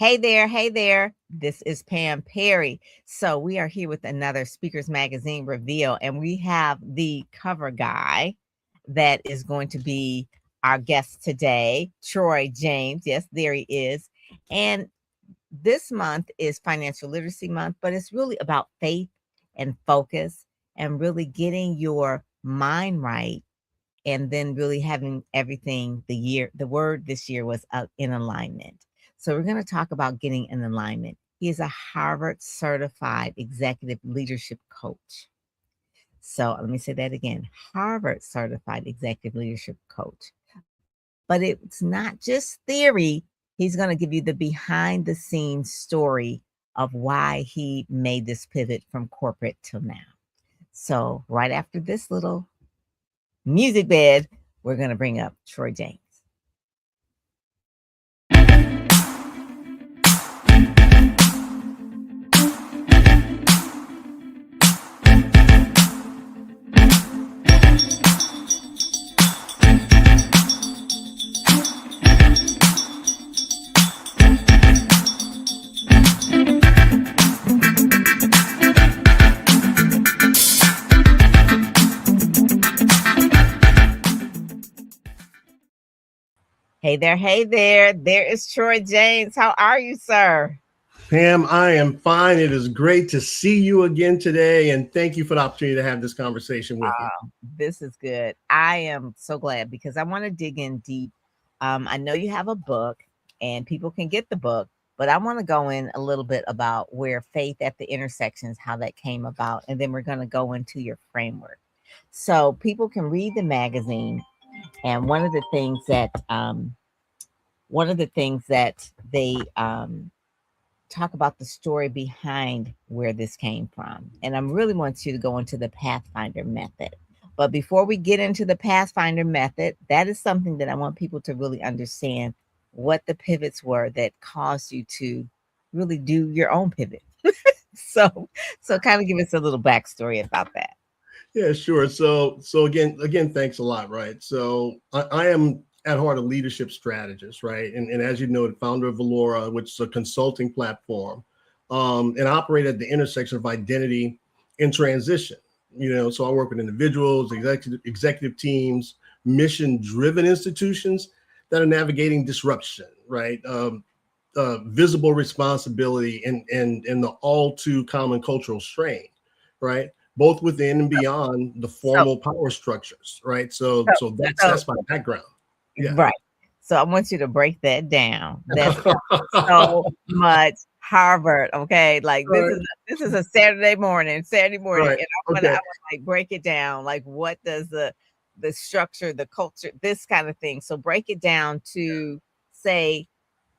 Hey there, hey there. This is Pam Perry. So we are here with another Speakers Magazine reveal, and we have the cover guy that is going to be our guest today, Troy James. Yes, there he is. And this month is Financial Literacy Month, but it's really about faith and focus and really getting your mind right and then really having everything the word this year was in alignment. So we're going to talk about getting in alignment. He is a Harvard certified executive leadership coach. So let me say that again, Harvard certified executive leadership coach. But it's not just theory. He's going to give you the behind the scenes story of why he made this pivot from corporate till now. So right after this little music bed, we're going to bring up Troy James. Hey there, hey there. There is Troy James. How are you, sir? Pam, I am fine. It is great to see you again today. And thank you for the opportunity to have this conversation with you. This is good. I am so glad because I want to dig in deep. I know you have a book and people can get the book, but I want to go in a little bit about where faith at the intersections, how that came about. And then we're going to go into your framework. So people can read the magazine. And one of the things that they talk about the story behind where this came from. And I really want you to go into the Pathfinder method. But before we get into the Pathfinder method, that is something that I want people to really understand what the pivots were that caused you to really do your own pivot. So kind of give us a little backstory about that. Yeah, sure. So again, thanks a lot. Right. So I am at heart a leadership strategist, right? And as you know, the founder of Valora, which is a consulting platform, and operate at the intersection of identity and transition. So I work with individuals, executive teams, mission-driven institutions that are navigating disruption, right? Visible responsibility and the all too common cultural strain, right? Both within and beyond the So, formal power structures, right? So so, so that's so that's my background. Yeah. right. So I want you to break that down. That's so much Harvard. Okay. Like Right. this is a Saturday morning, Right. and I Okay. want to like break it down. Like what does the structure, the culture, this kind of thing. So break it down to say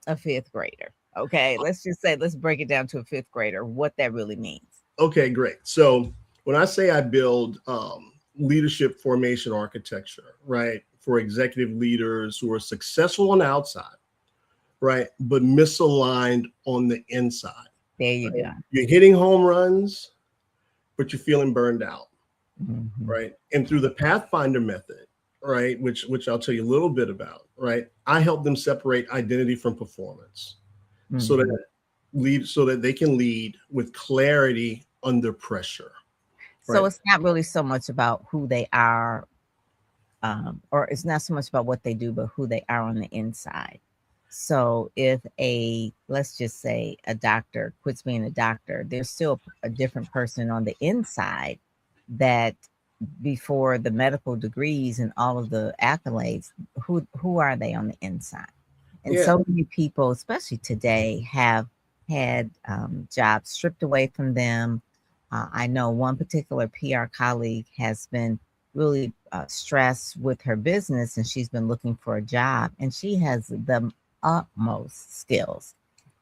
a fifth grader. Okay. Let's just say let's break it down to a fifth grader, what that really means. Okay, great. So when I say I build leadership formation architecture, right, for executive leaders who are successful on the outside, right, but misaligned on the inside. There you Right? go. You're hitting home runs, but you're feeling burned out, Mhm. right? And through the Pathfinder method, right, which I'll tell you a little bit about, right, I help them separate identity from performance, so Mhm. that so that they can lead with clarity under pressure, So right? it's not really so much about who they are, or it's not so much about what they do, but who they are on the inside. So if let's just say a doctor quits being a doctor, there's still a different person on the inside that before the medical degrees and all of the accolades, who are they on the inside? And Yeah. so many people, especially today, have had jobs stripped away from them. I know one particular PR colleague has been really stressed with her business and she's been looking for a job and she has the utmost skills.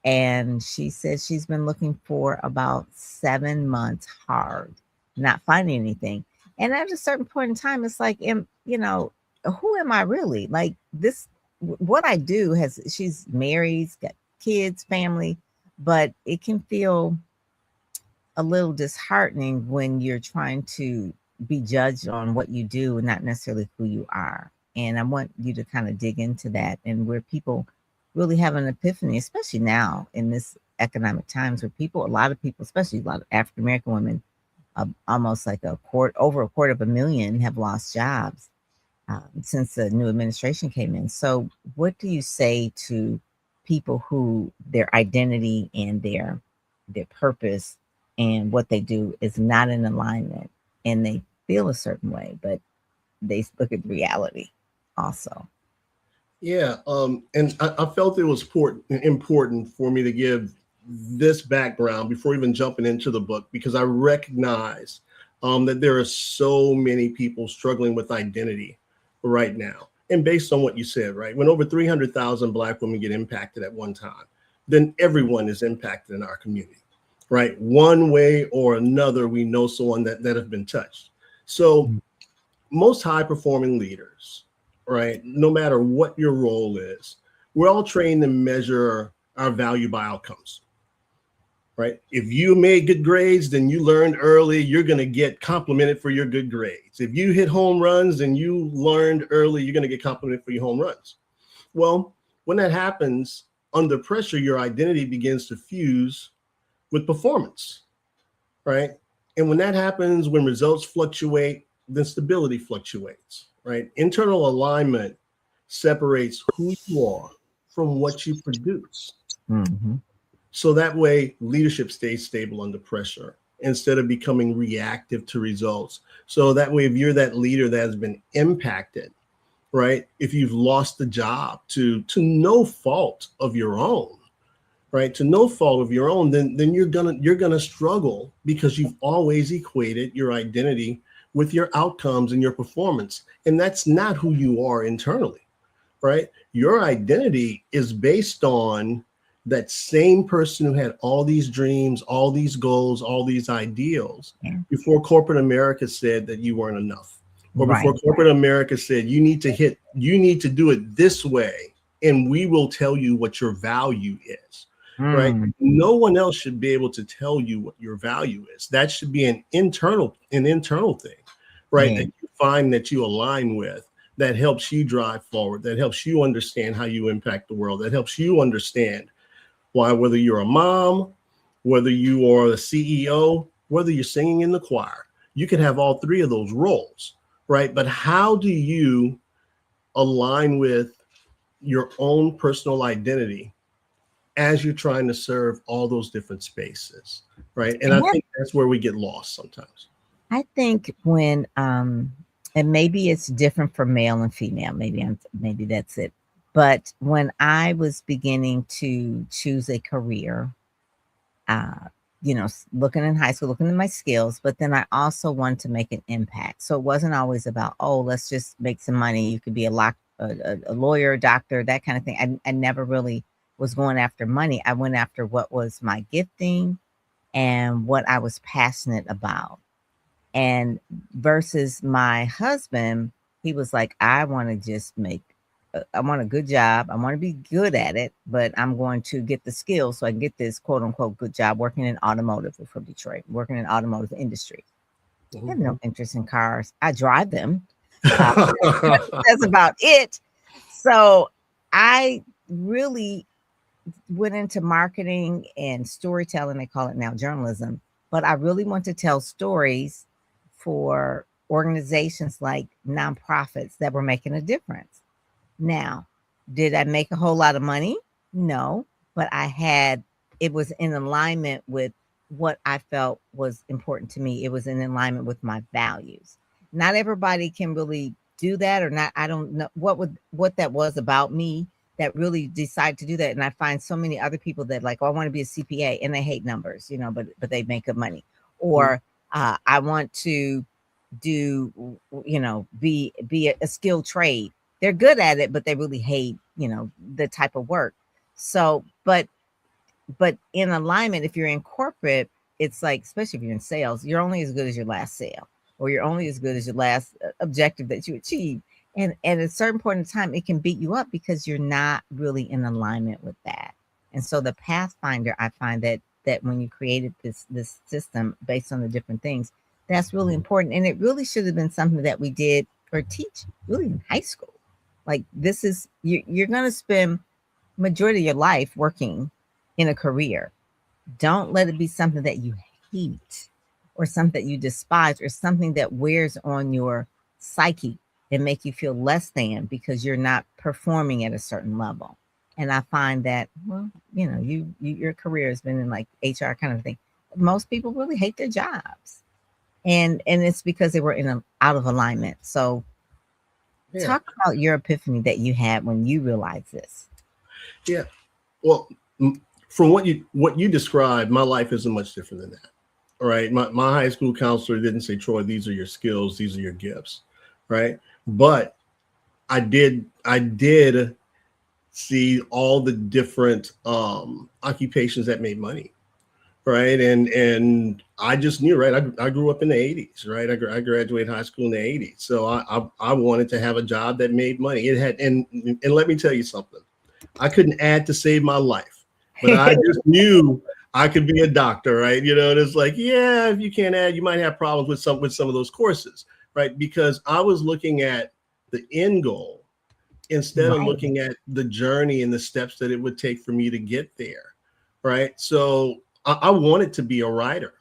And she said she's been looking for about 7 months hard, not finding anything. And at a certain point in time, it's like, who am I really? Like this, what I do she's married, got kids, family, but it can feel a little disheartening when you're trying to be judged on what you do and not necessarily who you are. And I want you to kind of dig into that and where people really have an epiphany, especially now in this economic times where a lot of people, especially a lot of African American women, almost like over a quarter of a million have lost jobs since the new administration came in. So, what do you say to people who their identity and their purpose and what they do is not in alignment, and they feel a certain way, but they look at reality also? Yeah, and I felt it was important for me to give this background before even jumping into the book, because I recognize that there are so many people struggling with identity right now. And based on what you said, right, when over 300,000 Black women get impacted at one time, then everyone is impacted in our community, right? One way or another, we know someone that have been touched. So most high performing leaders, right, no matter what your role is, we're all trained to measure our value by outcomes, right? If you made good grades, then you learned early, you're going to get complimented for your good grades. If you hit home runs, then you learned early, you're going to get complimented for your home runs. Well, when that happens, under pressure, your identity begins to fuse with performance, right? And when that happens, when results fluctuate, then stability fluctuates, right? Internal alignment separates who you are from what you produce. Mm-hmm. So that way, leadership stays stable under pressure instead of becoming reactive to results. So that way, if you're that leader that has been impacted, right? If you've lost the job to no fault of your own, right? To no fault of your own, then you're gonna struggle, because you've always equated your identity with your outcomes and your performance. And that's not who you are internally, right? Your identity is based on that same person who had all these dreams, all these goals, all these ideals before corporate America said that you weren't enough. Or before corporate America said you need to do it this way, and we will tell you what your value is. Right? No one else should be able to tell you what your value is. That should be an internal thing, right? That you find that you align with, that helps you drive forward, that helps you understand how you impact the world, that helps you understand why, whether you're a mom, whether you are the CEO, whether you're singing in the choir, you can have all three of those roles, right? But how do you align with your own personal identity as you're trying to serve all those different spaces, right? And I think that's where we get lost sometimes. I think when and maybe it's different for male and female, maybe that's it. But when I was beginning to choose a career, looking in high school, looking at my skills, but then I also wanted to make an impact. So it wasn't always about, oh, let's just make some money. You could be a lawyer, doctor, that kind of thing. I never really was going after money. I went after what was my gifting and what I was passionate about. And versus my husband, he was like, I want to just I want a good job. I want to be good at it, but I'm going to get the skills so I can get this quote unquote good job working in automotive. From Detroit, working in automotive industry. I have no interest in cars. I drive them. That's about it. So I really went into marketing and storytelling. They call it now journalism. But I really want to tell stories for organizations like nonprofits that were making a difference. Now, did I make a whole lot of money? No, but it was in alignment with what I felt was important to me. It was in alignment with my values. Not everybody can really do that, or not. I don't know what that was about me that really decided to do that. And I find so many other people that like, oh, I want to be a CPA, and they hate numbers, but they make good money. Or I want to do, be a skilled trade. They're good at it, but they really hate, the type of work. So, but in alignment, if you're in corporate, it's like, especially if you're in sales, you're only as good as your last sale, or you're only as good as your last objective that you achieve. And at a certain point in time, it can beat you up because you're not really in alignment with that. And so the Pathfinder, I find that when you created this system based on the different things, that's really important. And it really should have been something that we did or teach really in high school. Like, this is, you're going to spend, majority of your life working in a career. Don't let it be something that you hate or something that you despise or something that wears on your psyche and make you feel less than because you're not performing at a certain level. And I find that, well, you know, your career has been in like HR kind of thing. Most people really hate their jobs, and it's because they were out of alignment. So, Yeah. talk about your epiphany that you had when you realized this. Yeah. Well, from what you described, my life isn't much different than that. All right. My high school counselor didn't say, Troy, these are your skills, these are your gifts. Right. But I did see all the different occupations that made money. Right. And I just knew, right. I grew up in the 80s, right. I graduated high school in the 80s. So I wanted to have a job that made money. It had, and let me tell you something. I couldn't add to save my life, but I just knew I could be a doctor, right? You know, and it's like, yeah, if you can't add, you might have problems with some of those courses, right? Because I was looking at the end goal instead of Right. looking at the journey and the steps that it would take for me to get there, right? So I wanted to be a writer.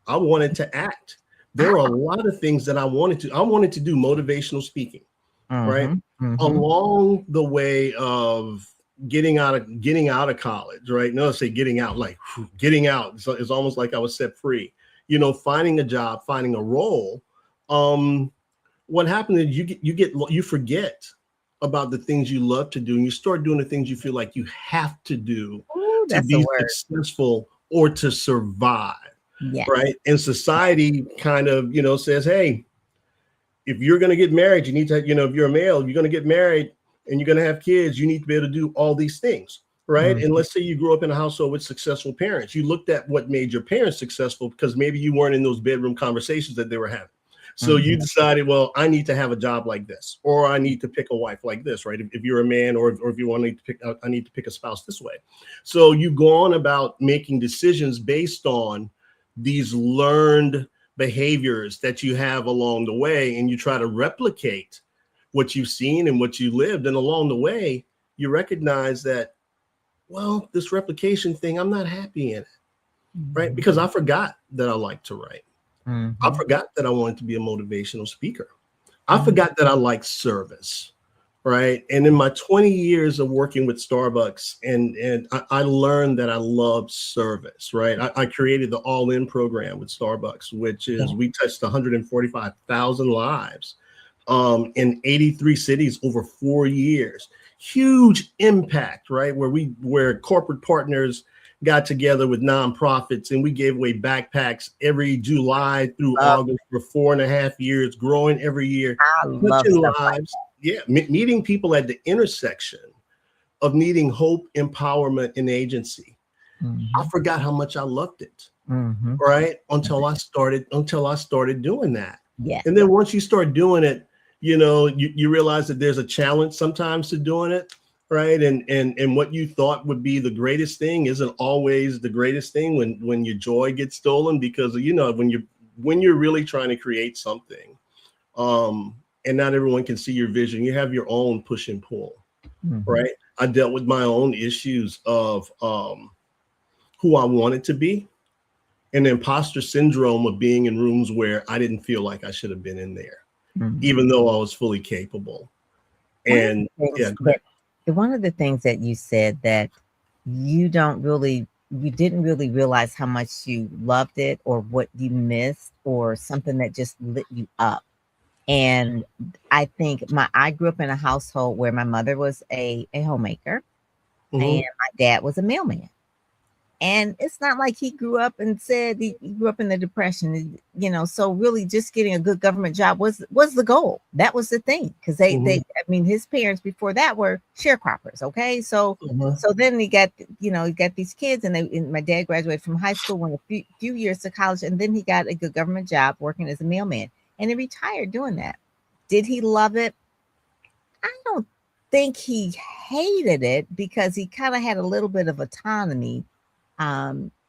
I wanted to act. There were a lot of things that I wanted to. I wanted to do motivational speaking, right? Along the way of getting out of college, right? No, say getting out, like getting out. So it's almost like I was set free. You know, finding a job, finding a role. What happened is you forget about the things you love to do, and you start doing the things you feel like you have to do Ooh, to that's a be word. successful or to survive, Yeah. right? And society kind of, you know, says, hey, if you're going to get married, you need to, you know, if you're a male, you're going to get married and you're going to have kids, you need to be able to do all these things, right? And let's say you grew up in a household with successful parents. You looked at what made your parents successful because maybe you weren't in those bedroom conversations that they were having. So you decided, well, I need to have a job like this, or I need to pick a wife like this, right? If you're a man, or if you want to pick, I need to pick a spouse this way. So you go on about making decisions based on these learned behaviors that you have along the way, and you try to replicate what you've seen and what you lived. And along the way, you recognize that, well, this replication thing, I'm not happy in it, right? Because I forgot that I like to write. I forgot that I wanted to be a motivational speaker. I forgot that I like service, right? And in my 20 years of working with Starbucks, and I learned that I love service, right? I created the All-In program with Starbucks, which is we touched 145,000 lives in 83 cities over 4 years. Huge impact, right? Where corporate partners got together with nonprofits, and we gave away backpacks every July through August for 4.5 years, growing every year, I love touching stuff like lives. Yeah, meeting people at the intersection of needing hope, empowerment, and agency. I forgot how much I loved it, right? Until I started doing that. Yeah. And then once you start doing it, you know, you realize that there's a challenge sometimes to doing it, right? And what you thought would be the greatest thing isn't always the greatest thing when your joy gets stolen, because, you know, when you're really trying to create something, and not everyone can see your vision, you have your own push and pull, right? I dealt with my own issues of who I wanted to be, and the imposter syndrome of being in rooms where I didn't feel like I should have been in there, even though I was fully capable. And one of the things that you said that you didn't really realize how much you loved it or what you missed or something that just lit you up. And I think I grew up in a household where my mother was a homemaker and my dad was a mailman. And it's not like he grew up and said he grew up in the Depression, you know. So really, just getting a good government job was the goal. That was the thing, because I mean, his parents before that were sharecroppers. Okay, so then he got these kids, and my dad graduated from high school, went a few years to college, and then he got a good government job working as a mailman, and he retired doing that. Did he love it? I don't think he hated it, because he kind of had a little bit of autonomy.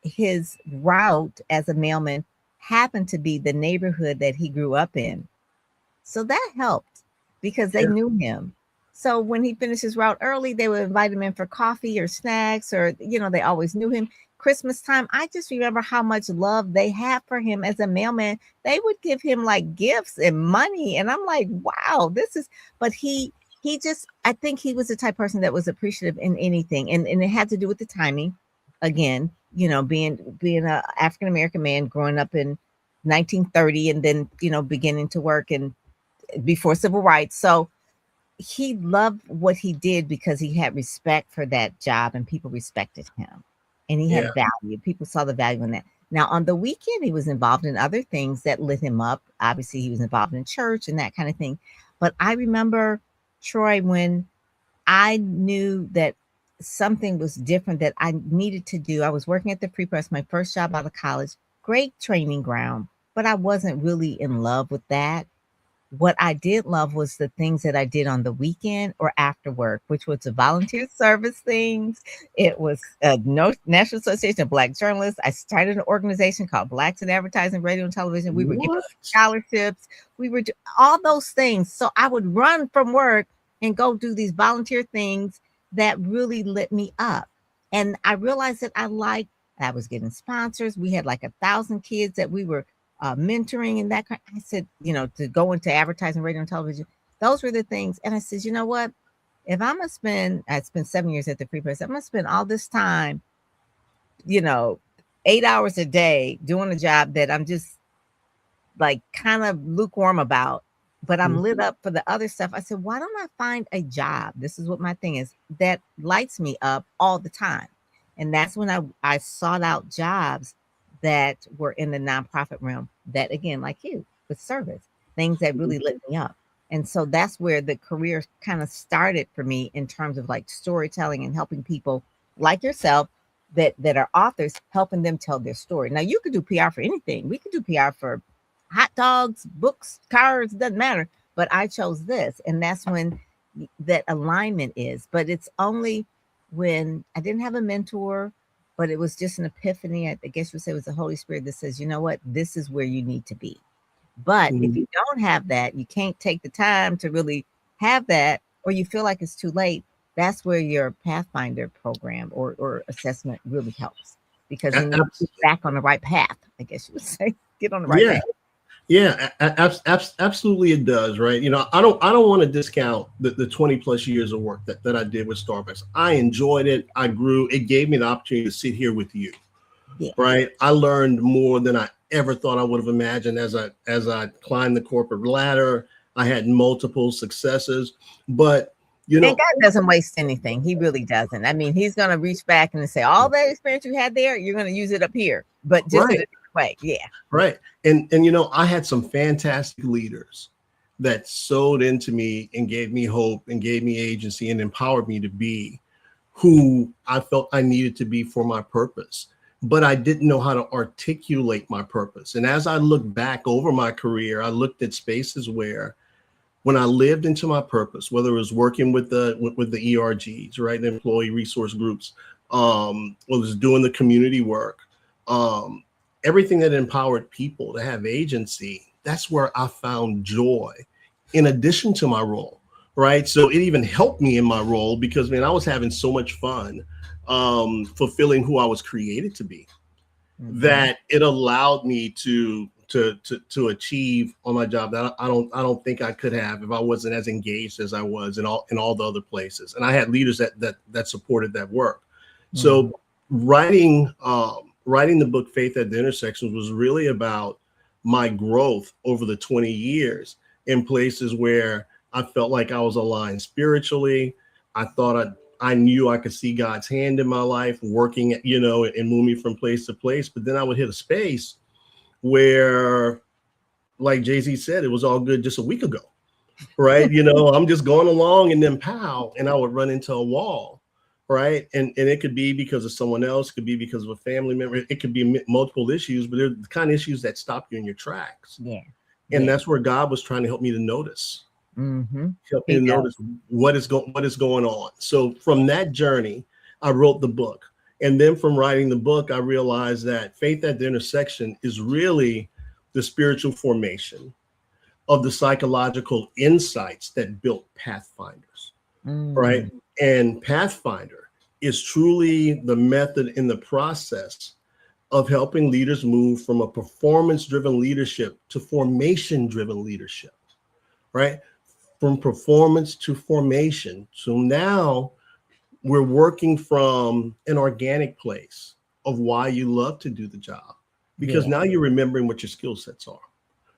His route as a mailman happened to be the neighborhood that he grew up in. So that helped, because they knew him. So when he finished his route early, they would invite him in for coffee or snacks, or, they always knew him. Christmas time, I just remember how much love they had for him as a mailman. They would give him like gifts and money. And I'm like, wow, but he just, I think he was the type of person that was appreciative in anything. And it had to do with the timing. Again, being a African American man growing up in 1930, and then, beginning to work and before civil rights. So he loved what he did because he had respect for that job and people respected him, and he Yeah. had value. People saw the value in that. Now, on the weekend, he was involved in other things that lit him up. Obviously, he was involved in church and that kind of thing. But I remember, Troy, when I knew that something was different that I needed to do. I was working at the Free Press, my first job out of college, great training ground, but I wasn't really in love with that. What I did love was the things that I did on the weekend or after work, which was the volunteer service things. It was National Association of Black Journalists. I started an organization called Blacks in Advertising, Radio, and Television. We were giving scholarships. We were all those things. So I would run from work and go do these volunteer things that really lit me up. And I realized that I was getting sponsors. We had like 1,000 kids that we were mentoring and that kind. I said, to go into advertising, radio, and television. Those were the things. And I said, you know what? If I'm gonna I spent 7 years at the Free Press. I'm gonna spend all this time, 8 hours a day doing a job that I'm just like kind of lukewarm about, but I'm lit up for the other stuff. I said, why don't I find a job? This is what my thing is, that lights me up all the time. And that's when I sought out jobs that were in the nonprofit realm, that, again, like you, with service, things that really lit me up. And so that's where the career kind of started for me, in terms of like storytelling and helping people like yourself that are authors, helping them tell their story. Now, you could do PR for anything. We could do PR for hot dogs, books, cars, doesn't matter. But I chose this. And that's when that alignment is. But it's only when I didn't have a mentor, but it was just an epiphany. I guess you would say it was the Holy Spirit that says, you know what, this is where you need to be. But if you don't have that, you can't take the time to really have that, or you feel like it's too late. That's where your Pathfinder program or assessment really helps, because then you get back on the right path, I guess you would say. Get on the right path. Yeah, absolutely it does, right? I don't want to discount the 20 plus years of work that I did with Starbucks. I enjoyed it. I grew. It gave me the opportunity to sit here with you, right? I learned more than I ever thought I would have imagined as I climbed the corporate ladder. I had multiple successes, but and God doesn't waste anything. He really doesn't. I mean, he's going to reach back and say, all that experience you had there, you're going to use it up here, but just in a different way. Yeah. Right. And I had some fantastic leaders that sewed into me and gave me hope and gave me agency and empowered me to be who I felt I needed to be for my purpose. But I didn't know how to articulate my purpose. And as I look back over my career, I looked at spaces where, when I lived into my purpose, whether it was working with the ERGs, right, the employee resource groups, was doing the community work, everything that empowered people to have agency, that's where I found joy in addition to my role, right? So it even helped me in my role because, man, I was having so much fun fulfilling who I was created to be, that it allowed me to achieve on my job that I don't think I could have if I wasn't as engaged as I was in all the other places. And I had leaders that supported that work. So writing the book Faith at the Intersections was really about my growth over the 20 years in places where I felt like I was aligned spiritually. I thought I knew I could see God's hand in my life working, and move me from place to place. But then I would hit a space where, like Jay-Z said, it was all good just a week ago, right? I'm just going along, and then pow, and I would run into a wall, right? And it could be because of someone else, it could be because of a family member, it could be multiple issues, but they're the kind of issues that stop you in your tracks. Yeah. And that's where God was trying to help me to notice. Help me to notice what is going on. So from that journey, I wrote the book. And then from writing the book, I realized that Faith at the Intersection is really the spiritual formation of the psychological insights that built Pathfinders, right? Mm. And Pathfinder is truly the method in the process of helping leaders move from a performance-driven leadership to formation-driven leadership, right? From performance to formation. So now we're working from an organic place of why you love to do the job, because Yeah. now you're remembering what your skill sets are,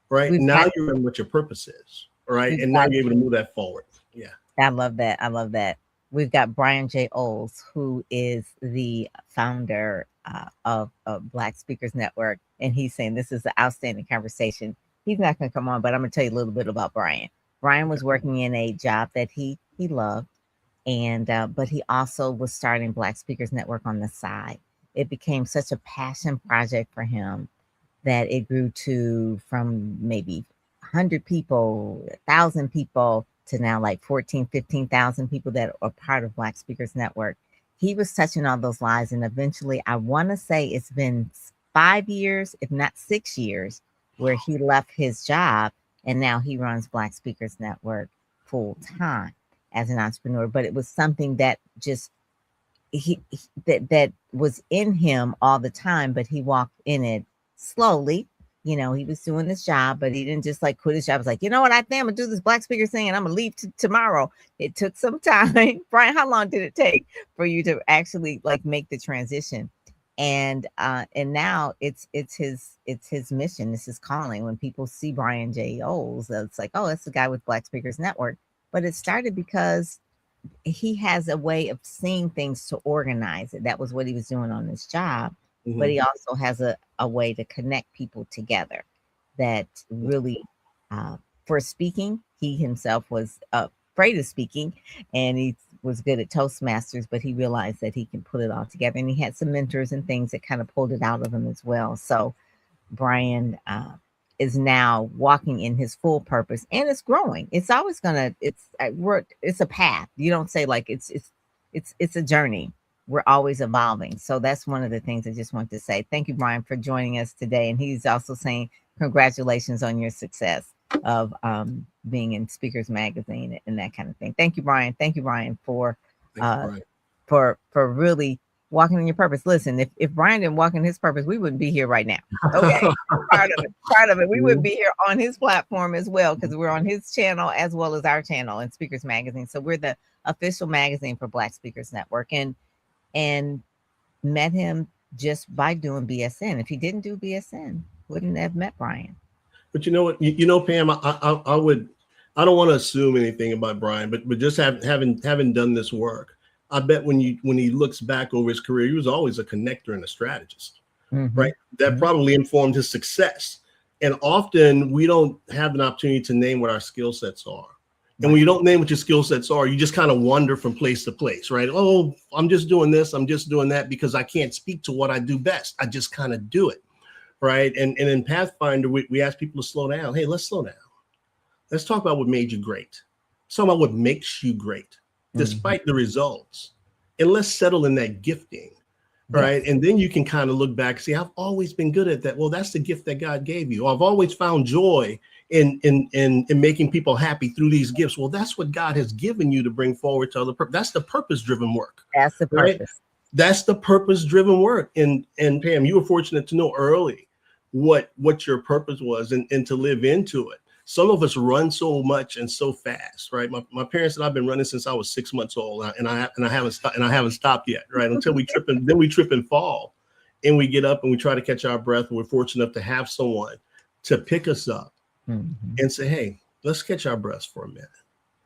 right? We've Now got you remember what your purpose is, right? we've And now got you're able to move that forward. Yeah. I love that. I love that. We've got Brian J. Oles, who is the founder of Black Speakers Network. And he's saying this is an outstanding conversation. He's not going to come on, but I'm going to tell you a little bit about Brian. Brian was working in a job that he loved. And but he also was starting Black Speakers Network on the side. It became such a passion project for him that it grew to from maybe 100 people, 1,000 people to now like 14, 15,000 people that are part of Black Speakers Network. He was touching all those lives. And eventually, I want to say it's been 5 years, if not 6 years, where he left his job and now he runs Black Speakers Network full time as an entrepreneur. But it was something that just that was in him all the time, but he walked in it slowly. You know, he was doing this job, but he didn't just like quit his job. It's like, you know what, I think I'm gonna do this Black Speaker thing and I'm gonna leave tomorrow. It took some time. Brian, how long did it take for you to actually like make the transition? And now it's his mission, it's his calling. When people see Brian J. Oles, it's like, oh, it's the guy with Black Speakers Network. But it started because he has a way of seeing things to organize it. That was what he was doing on this job. Mm-hmm. But he also has a way to connect people together that really, for speaking, he himself was afraid of speaking and he was good at Toastmasters, but he realized that he can put it all together. And he had some mentors and things that kind of pulled it out of him as well. So Brian is now walking in his full purpose, and it's growing. It's always gonna. It's a path. You don't say like it's a journey. We're always evolving. So that's one of the things I just want to say. Thank you, Brian, for joining us today. And he's also saying congratulations on your success of being in Speakers Magazine and that kind of thing. Thank you, Brian. Thank you, Brian, for really walking in your purpose. Listen, if Brian didn't walk in his purpose, we wouldn't be here right now. Okay. Part of it. We wouldn't be here on his platform as well, because we're on his channel as well as our channel in Speakers Magazine. So we're the official magazine for Black Speakers Network, and met him just by doing BSN. If he didn't do BSN, wouldn't have met Brian. But you know what, Pam, I don't want to assume anything about Brian, but just having done this work, I bet when he looks back over his career, he was always a connector and a strategist, right? That probably informed his success. And often we don't have an opportunity to name what our skill sets are. And when you don't name what your skill sets are, you just kind of wander from place to place, right? Oh, I'm just doing this, I'm just doing that because I can't speak to what I do best. I just kind of do it, right? And in Pathfinder, we ask people to slow down. Hey, let's slow down. Let's talk about what made you great. Let's talk about what makes you great, despite the results. And let's settle in that gifting, right? And then you can kind of look back and say, I've always been good at that. Well, that's the gift that God gave you. I've always found joy in making people happy through these gifts. Well, that's what God has given you to bring forward to other people. That's the purpose-driven work. That's the purpose. Right? That's the purpose-driven work. And Pam, you were fortunate to know early what your purpose was and to live into it. Some of us run so much and so fast, right? My parents and I've been running since I was 6 months old, and I haven't stopped yet, right? Until we trip and then we trip and fall, and we get up and we try to catch our breath. And we're fortunate enough to have someone to pick us up and say, "Hey, let's catch our breaths for a minute.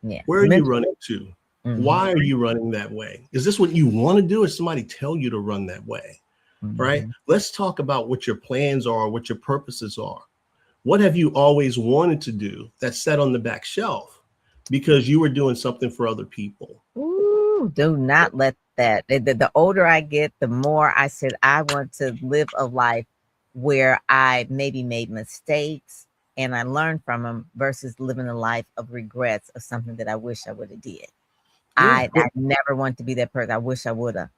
Yeah. Where are you running to? Why are you running that way? Is this what you want to do, or somebody tell you to run that way?" Right? Let's talk about what your plans are, what your purposes are. What have you always wanted to do that's set on the back shelf because you were doing something for other people? Ooh, do not let that. The older I get, the more I said, I want to live a life where I maybe made mistakes and I learned from them versus living a life of regrets of something that I wish I would have did. I never want to be that person. I wish I would have.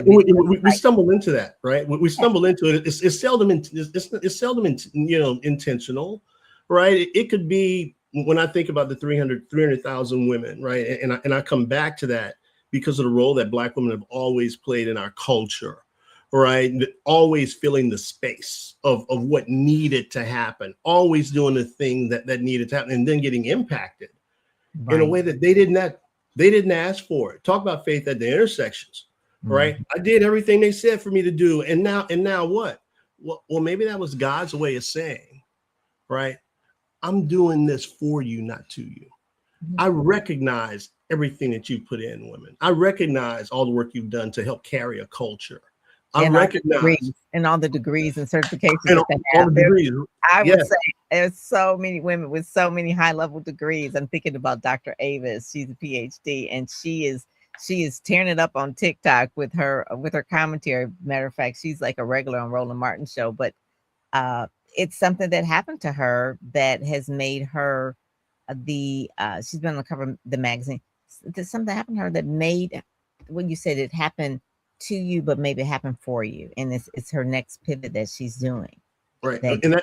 We stumble into that, right? We stumble into it. It's seldom intentional, right? It could be when I think about the 300,000 women, right, and I come back to that because of the role that Black women have always played in our culture, right? Always filling the space of what needed to happen, always doing the thing that needed to happen, and then getting impacted in a way that they didn't ask for it. Talk about faith at the intersections, right? I did everything they said for me to do, and now what? Well, maybe that was God's way of saying, right? I'm doing this for you, not to you. I recognize everything that you put in, women. I recognize all the work you've done to help carry a culture. I recognize and all the degrees and certifications and that they all have. the degrees. I would say there's so many women with so many high level degrees. I'm thinking about Dr. Avis. She's a PhD, and she is tearing it up on TikTok with her commentary. Matter of fact, she's like a regular on Roland Martin's show, but it's something that happened to her that has made her she's been on the cover of the magazine. There's something happened to her that made when you said it happened to you, but maybe it happened for you, and it's her next pivot that she's doing. Right, and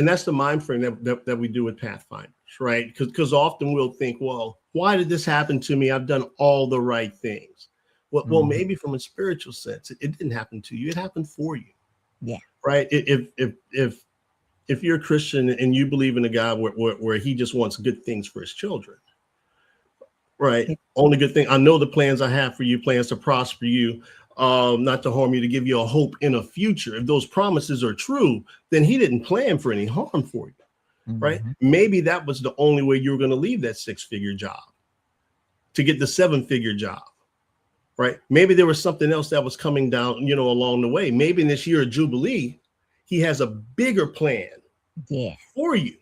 that's the mind frame that we do with Pathfinders, right? Because often we'll think, well, why did this happen to me? I've done all the right things. Well, maybe from a spiritual sense, it didn't happen to you; it happened for you. Yeah. Right. If you're a Christian and you believe in a God where He just wants good things for His children, right? Only good thing. I know the plans I have for you, plans to prosper you, not to harm you, to give you a hope in a future. If those promises are true, then He didn't plan for any harm for you, right? Maybe that was the only way you were going to leave that 6-figure job to get the 7-figure job, right? Maybe there was something else that was coming down, along the way. Maybe in this year of Jubilee, He has a bigger plan for you,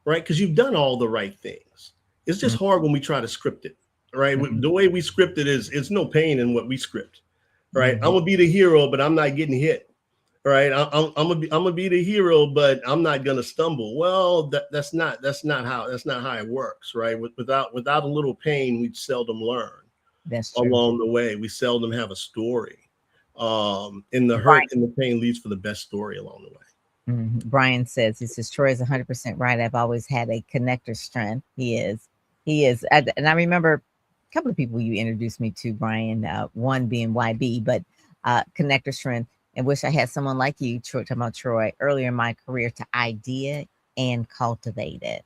right? Because you've done all the right things. It's just hard when we try to script it, right? The way we script it is, it's no pain in what we script, right? I'm gonna be the hero, but I'm not getting hit, right? I'm gonna be the hero, but I'm not gonna stumble. Well, that's not how it works, right? Without a little pain, we seldom learn. That's true. Along the way, we seldom have a story. And the hurt and the pain leads for the best story along the way. Brian says, Troy is 100% right. I've always had a connector strength. He is. And I remember a couple of people you introduced me to, Brian, one being YB, but connector strength, and wish I had someone like you, Troy, talking about Troy, earlier in my career to idea and cultivate it.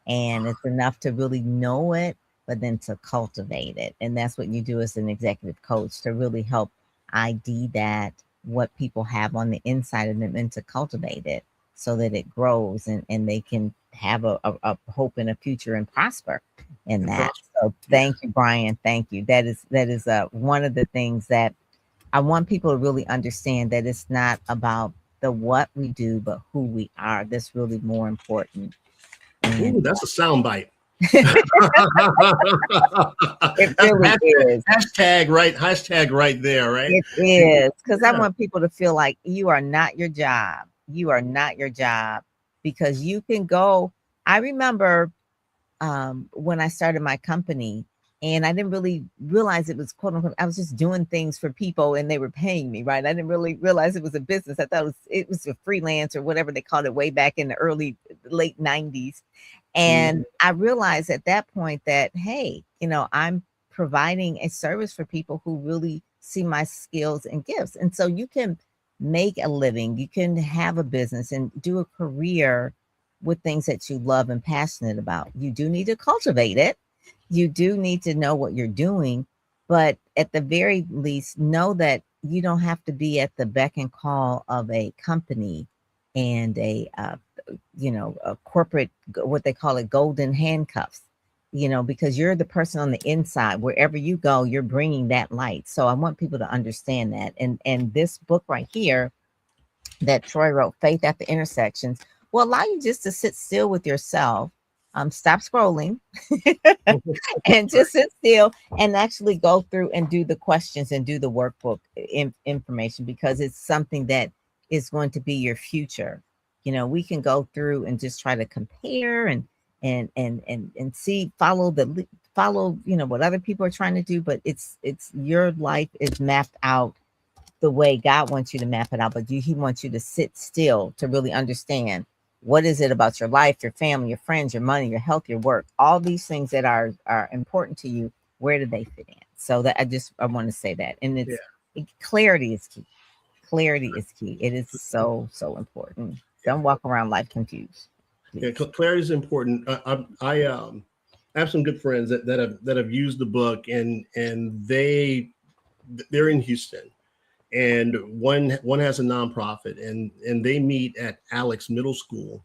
And it's enough to really know it, but then to cultivate it. And that's what you do as an executive coach, to really help ID that what people have on the inside of them and to cultivate it so that it grows and they can have a hope in a future and prosper in that. So thank you, Brian. Thank you. That is one of the things that I want people to really understand, that it's not about the what we do, but who we are. That's really more important. Ooh, that's a soundbite. It really is. Hashtag right there, right? It is, because I want people to feel like you are not your job. You are not your job, because you can go. I remember when I started my company, and I didn't really realize it was quote unquote, I was just doing things for people and they were paying me, right? I didn't really realize it was a business. I thought it was a freelance or whatever they called it way back in the late 90s. And I realized at that point that, hey, I'm providing a service for people who really see my skills and gifts. And so you can make a living, you can have a business and do a career with things that you love and passionate about. You do need to cultivate it. You do need to know what you're doing, but at the very least, know that you don't have to be at the beck and call of a company and a corporate, what they call it, golden handcuffs, because you're the person on the inside. Wherever you go, you're bringing that light. So I want people to understand that. And this book right here that Troy wrote, Faith at the Intersections, will allow you just to sit still with yourself, stop scrolling and just sit still and actually go through and do the questions and do the workbook information, because it's something that is going to be your future. We can go through and just try to compare and see, follow what other people are trying to do, but it's your life is mapped out the way God wants you to map it out, but He wants you to sit still to really understand What is it about your life, your family, your friends, your money, your health, your work, all these things that are important to you? Where do they fit in? So that I want to say that. And Yeah. clarity is key. Clarity is key. It is so, so important. Don't walk around life confused. Yeah, Please. clarity is important. I have some good friends that have used the book, and they're in Houston, and one has a nonprofit, and they meet at Alex Middle School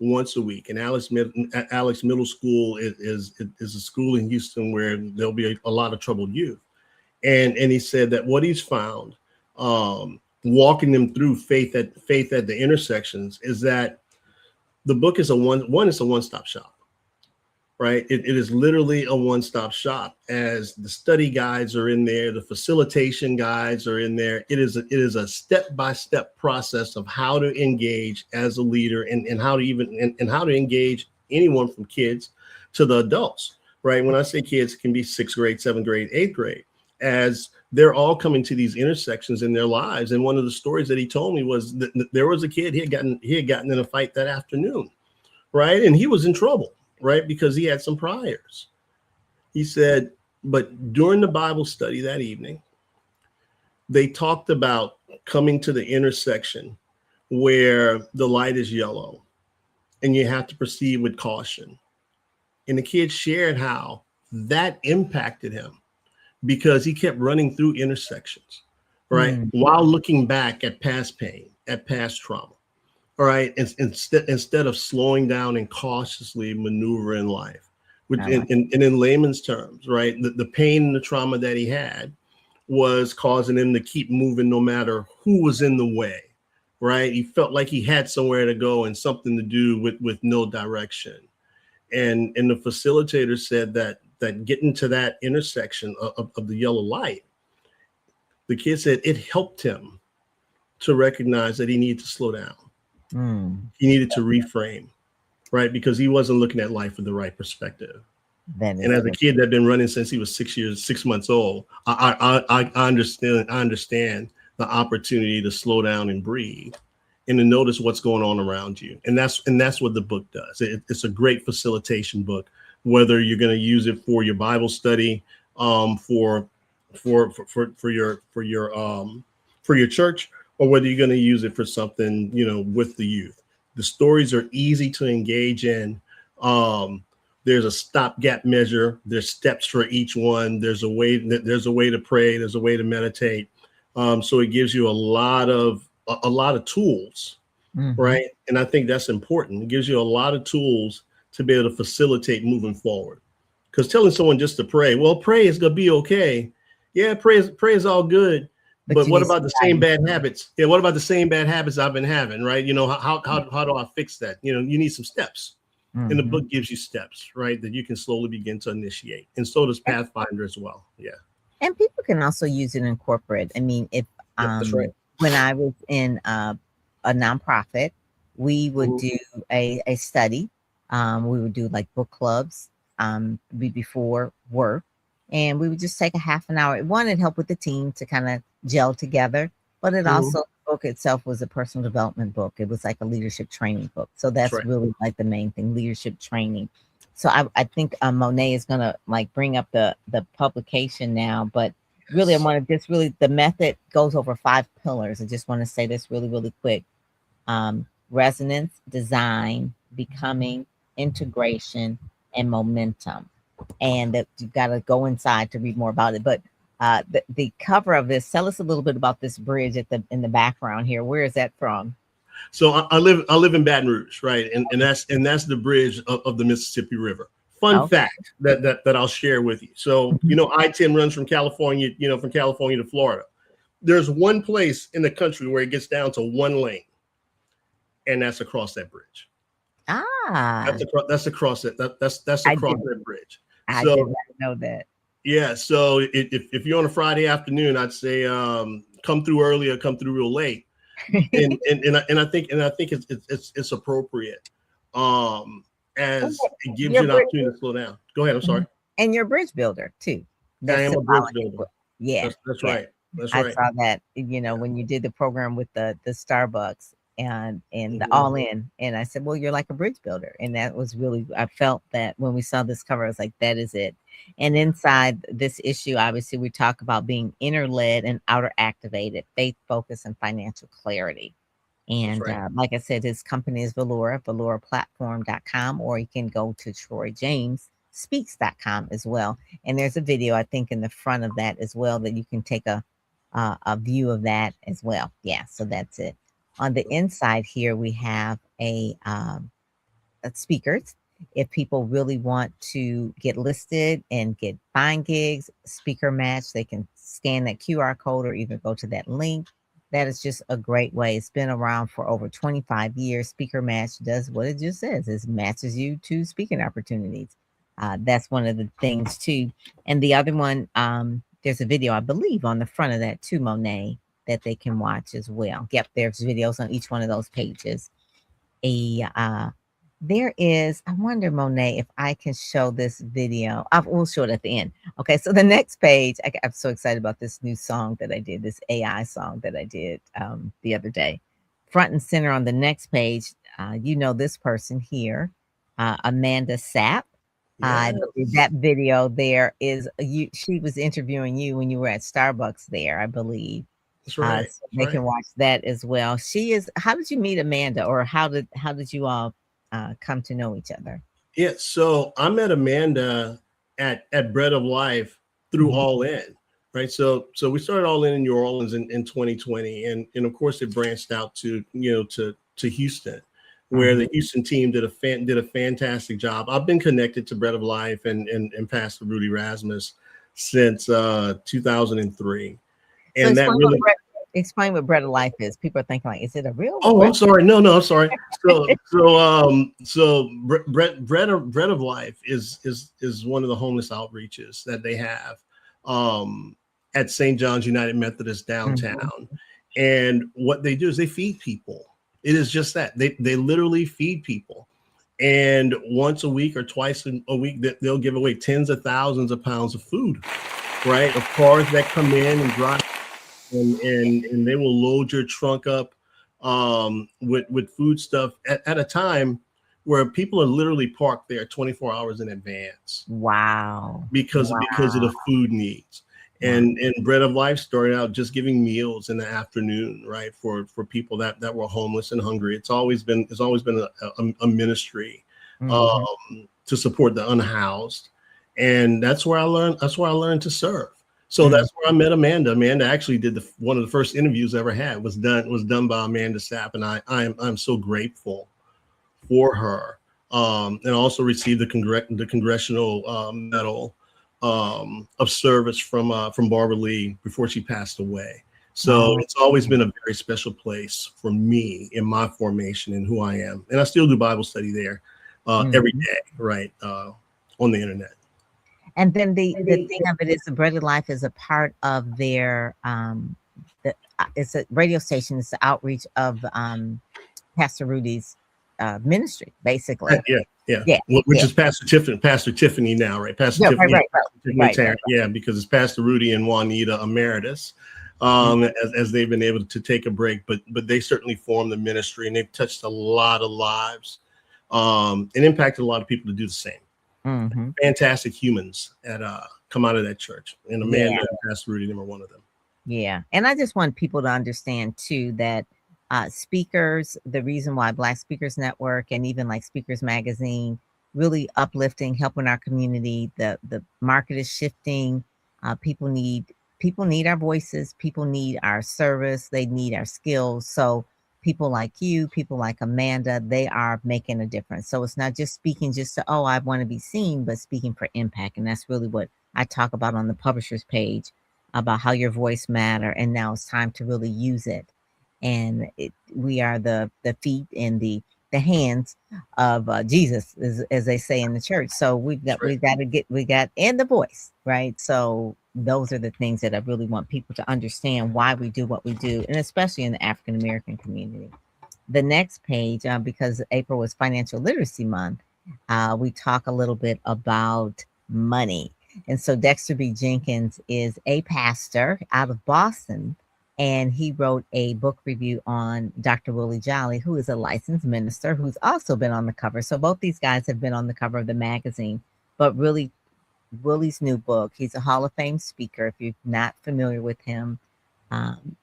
once a week. And Alex Middle School is a school in Houston where there'll be a lot of troubled youth. And he said that what he's found, walking them through faith at the intersections, is that the book is a one-stop shop, right? It is literally a one-stop shop, as the study guides are in there, the facilitation guides are in there. It is a step-by-step process of how to engage as a leader, and how to engage anyone from kids to the adults, right? When I say kids, it can be 6th grade, 7th grade, 8th grade, as they're all coming to these intersections in their lives. And one of the stories that he told me was that there was a kid, he had gotten in a fight that afternoon, right? And he was in trouble, right? Because he had some priors. He said, but during the Bible study that evening, they talked about coming to the intersection where the light is yellow and you have to proceed with caution. And the kid shared how that impacted him, because he kept running through intersections, right? While looking back at past pain, at past trauma, all right? Instead of slowing down and cautiously maneuvering life, which in layman's terms, right? The pain and the trauma that he had was causing him to keep moving no matter who was in the way, right? He felt like he had somewhere to go and something to do with no direction. And the facilitator said that getting to that intersection of the yellow light, the kid said it helped him to recognize that he needed to slow down. He needed to reframe, right? Because he wasn't looking at life with the right perspective. And as a kid that's been running since he was 6 months old, I understand the opportunity to slow down and breathe, and to notice what's going on around you. And that's what the book does. It's a great facilitation book, whether you're going to use it for your Bible study, for your church, or whether you're going to use it for something, with the youth. The stories are easy to engage in. There's a stopgap measure. There's steps for each one. There's a way to pray. There's a way to meditate. So it gives you a lot of tools, right? And I think that's important. It gives you a lot of tools to be able to facilitate moving forward. Because telling someone just to pray, well, pray is gonna be okay. Yeah, pray is all good. But what about the same bad habits? Yeah, what about the same bad habits I've been having, right? How do I fix that? You need some steps. And the book gives you steps, right, that you can slowly begin to initiate. And so does Pathfinder as well. Yeah. And people can also use it in corporate. I mean, if that's right. When I was in a nonprofit, we would do a study. We would do like book clubs before work, and we would just take a half an hour. It helped with the team to kind of gel together, but it also, the book itself was a personal development book. It was like a leadership training book. So that's really like the main thing, leadership training. So I think Monet is gonna like bring up the publication now, but really I want to just the method goes over 5 pillars. I just want to say this really quick. Resonance, design, becoming, integration, and momentum. And that you've got to go inside to read more about it. But the cover of this, tell us a little bit about this bridge in the background here. Where is that from? So I live in Baton Rouge, right? And that's the bridge of the Mississippi River. Fun fact that I'll share with you. So, I-10 runs from California, to Florida. There's one place in the country where it gets down to one lane, and that's across that bridge. That's across that bridge. I did not know that. Yeah. So if you're on a Friday afternoon, I'd say come through early or come through real late. and I think it's appropriate as it gives you an opportunity to slow down. Go ahead. I'm sorry. And you're a bridge builder too. I am a bridge builder. Yeah, that's right. That's I right. saw that. When you did the program with the Starbucks, and the all in. And I said, well, you're like a bridge builder. And that was really, I felt that when we saw this cover, I was like, that is it. And inside this issue, obviously, we talk about being inner led and outer activated, faith focus, and financial clarity. And like I said, his company is Valora, valoraplatform.com, or you can go to troyjamesspeaks.com as well. And there's a video, I think, in the front of that as well, that you can take a view of that as well. Yeah, so that's it. On the inside here, we have a speakers. If people really want to get listed and get buying gigs, speaker match, they can scan that QR code or even go to that link. That is just a great way. It's been around for over 25 years. Speaker Match does what it just says. It matches you to speaking opportunities. That's one of the things too. And the other one, there's a video, I believe, on the front of that too, Monet, that they can watch as well. Yep, there's videos on each one of those pages. There is, I wonder, Monet, if I can show this video. We'll show it at the end. Okay, so the next page, I'm so excited about this new song that I did, this AI song that I did the other day. Front and center on the next page, you know this person here, Amanda Sapp. Yes. That video there is, she was interviewing you when you were at Starbucks there, I believe. That's right. So they can watch that as well. She is, how did you meet Amanda, or how did you all come to know each other? Yeah, so I met Amanda at Bread of Life through All In, right? So we started All In New Orleans in 2020, and of course it branched out to Houston, where the Houston team did a fantastic job. I've been connected to Bread of Life and Pastor Rudy Rasmus since 2003, and so that really. Explain what Bread of Life is. People are thinking, like, is it a real? Oh, I'm sorry. No, I'm sorry. So Bread of Life is one of the homeless outreaches that they have at St. John's United Methodist downtown. And what they do is they feed people. It is just that they literally feed people. And once a week or twice a week, they'll give away tens of thousands of pounds of food, right? Of cars that come in and drive. And they will load your trunk up with food stuff at a time where people are literally parked there 24 hours in advance. Wow. Because of the food needs. And Bread of Life started out just giving meals in the afternoon, right, for people that were homeless and hungry. It's always been a ministry to support the unhoused, and that's where I learned to serve. So that's where I met Amanda. Amanda actually did one of the first interviews I ever had was done by Amanda Sapp, and I'm so grateful for her. And also received the Congressional Medal of Service from Barbara Lee before she passed away. So it's always been a very special place for me in my formation and who I am. And I still do Bible study there every day, right, on the internet. And then the thing of it is, the Bread of Life is a part of their it's a radio station. It's the outreach of Pastor Rudy's ministry, basically. Yeah. Which is Pastor Tiffany now, right? Pastor Tiffany. Right. Yeah, because it's Pastor Rudy and Juanita Emeritus, as they've been able to take a break, but they certainly formed the ministry, and they've touched a lot of lives, and impacted a lot of people to do the same. Fantastic humans that come out of that church, and Amanda and Pastor Rudy, them are one of them. Yeah, and I just want people to understand too that speakers, the reason why Black Speakers Network and even like Speakers Magazine, really uplifting, helping our community. The market is shifting. People need our voices. People need our service. They need our skills. So people like you, people like Amanda, they are making a difference. So it's not just speaking just to, oh, I want to be seen, but speaking for impact. And that's really what I talk about on the publisher's page, about how your voice matter. And now it's time to really use it. And we are the feet and the hands of Jesus, as they say in the church. So we got and the voice, right? So those are the things that I really want people to understand why we do what we do, and especially in the African American community. The next page, because April was Financial Literacy Month, we talk a little bit about money. And so Dexter B. Jenkins is a pastor out of Boston and he wrote a book review on Dr. Willie Jolly, who is a licensed minister who's also been on the cover. So both these guys have been on the cover of the magazine, but really Willie's new book, he's a Hall of Fame speaker. If you're not familiar with him,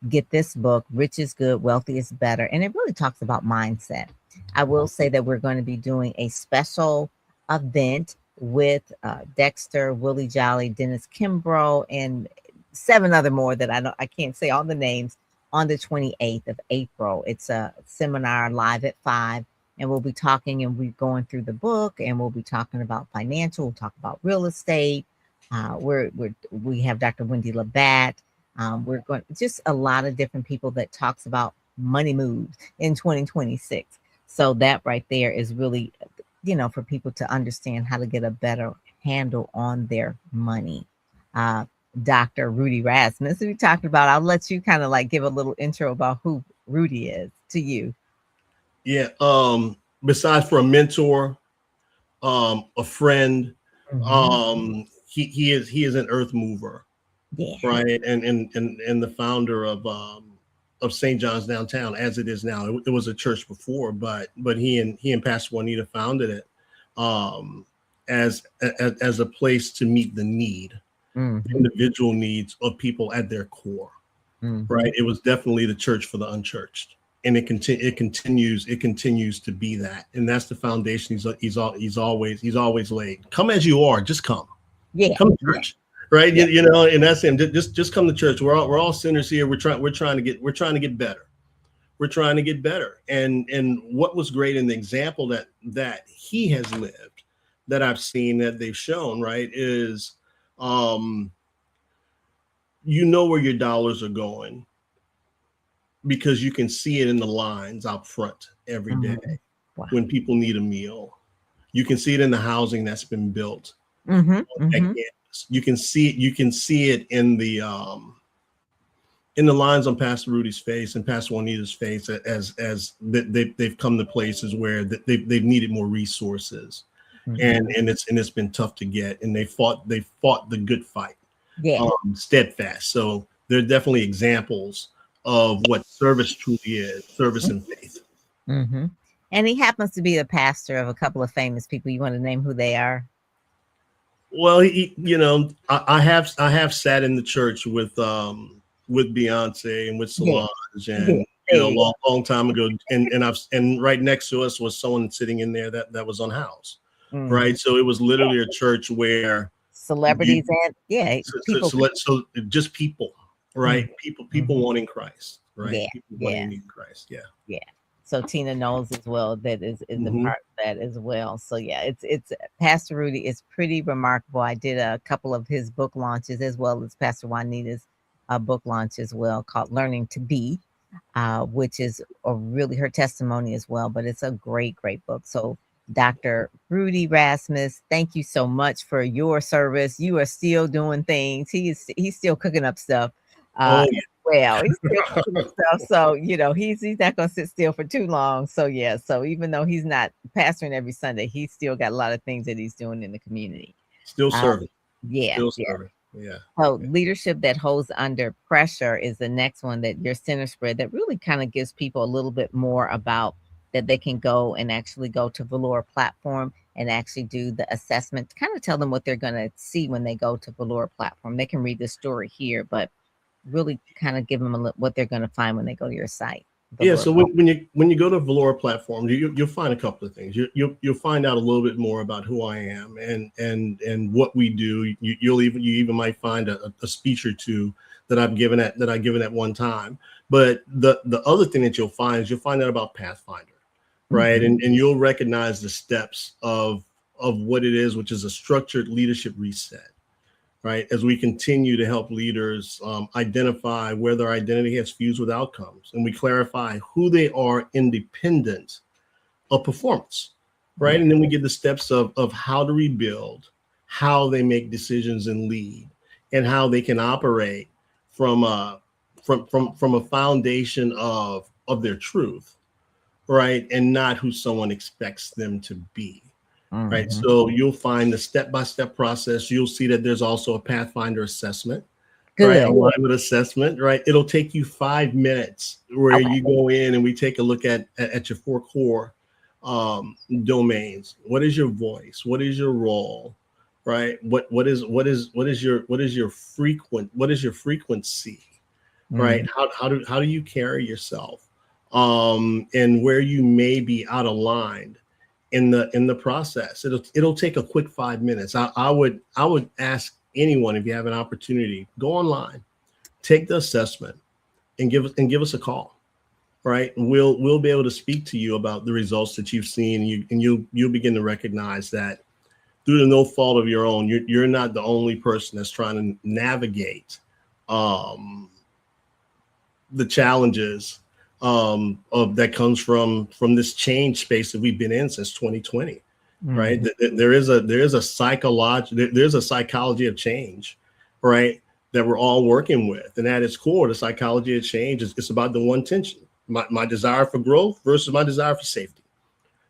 get this book, Rich is Good, Wealthy is Better. And it really talks about mindset. I will say that we're going to be doing a special event with Dexter, Willie Jolly, Dennis Kimbrough, and 7 other more that I can't say all the names, on the 28th of April. It's a seminar live at 5, and we'll be talking and we're going through the book, and we'll be talking about financial, we'll talk about real estate. We have Dr. Wendy Labatt. We're going just a lot of different people that talks about money moves in 2026. So that right there is really, for people to understand how to get a better handle on their money. Dr. Rudy Rasmus, we talked about, I'll let you kind of like give a little intro about who Rudy is to you. Yeah. Besides for a mentor, a friend, he is an earth mover. Yeah. Right. And the founder of St. John's Downtown, as it is now. It was a church before, but he and Pastor Juanita founded it as a place to meet the need, individual needs of people at their core. Right. It was definitely the church for the unchurched, and it continues to be that, and that's the foundation he's always laid. Come as you are, just come. Yeah. Come to church. Right. Yeah. And that's him. Just come to church. We're all sinners here. We're trying to get better. We're trying to get better. And what was great in the example that he has lived, that I've seen, that they've shown, right, is where your dollars are going, because you can see it in the lines out front every day. Wow. When people need a meal. You can see it in the housing that's been built. You can see it in the lines on Pastor Rudy's face and Pastor Juanita's face as they've come to places where they've needed more resources, and it's been tough to get, and they fought the good fight, steadfast. So they're definitely examples of what service truly is, service and faith. And he happens to be the pastor of a couple of famous people. You want to name who they are? Well, I have sat in the church with Beyonce and with Solange, and long time ago, and right next to us was someone sitting in there that was on House, right? So it was literally a church where celebrities people. So just people, right? People wanting Christ, right? People wanting Christ, yeah. So Tina knows as well that is a part of that as well. So yeah, it's Pastor Rudy is pretty remarkable. I did a couple of his book launches, as well as Pastor Juanita's book launch as well, called Learning to Be, which is really her testimony as well. But it's a great book. So Dr. Rudy Rasmus, thank you so much for your service. You are still doing things. He's still cooking up stuff. Well, he's still cooking up stuff. So, he's not going to sit still for too long. So, yeah. So even though he's not pastoring every Sunday, he's still got a lot of things that he's doing in the community. Still serving. Still serving. Yeah. So leadership that holds under pressure is the next one, that your center spread, that really kind of gives people a little bit more about that they can go and actually go to Valora platform and actually do the assessment, to kind of tell them what they're going to see when they go to Valora platform. They can read the story here, but really kind of give them what they're going to find when they go to your site. Yeah. So when you go to Valora platform, you'll find a couple of things. You'll find out a little bit more about who I am and what we do. You even might find a speech or two that I given at one time. But the other thing that you'll find out about Pathfinder, right? And you'll recognize the steps of what it is, which is a structured leadership reset. Right, as we continue to help leaders identify where their identity has fused with outcomes, and we clarify who they are independent of performance, right? And then we give the steps of how to rebuild, how they make decisions and lead, and how they can operate from a foundation of their truth, right, and not who someone expects them to be. Right. So you'll find the step-by-step process. You'll see that there's also a Pathfinder assessment, right? Good. Alignment assessment, right? It'll take you 5 minutes where Okay. you go in and we take a look at your four core domains. What is your voice? What is your role? Right? What is your frequency? Right? Mm, How do you carry yourself? And where you may be out of line in the process. It'll take a quick 5 minutes. I would ask anyone, if you have an opportunity, go online, take the assessment, and give us a call. Right, we'll be able to speak to you about the results that you've seen, and you'll begin to recognize that through the no fault of your own, you're not the only person that's trying to navigate um, the challenges of that comes from this change space that we've been in since 2020. Right, mm. there is a psychology of change, right, that we're all working with, and at its core, the psychology of change is it's about the one tension: my desire for growth versus my desire for safety.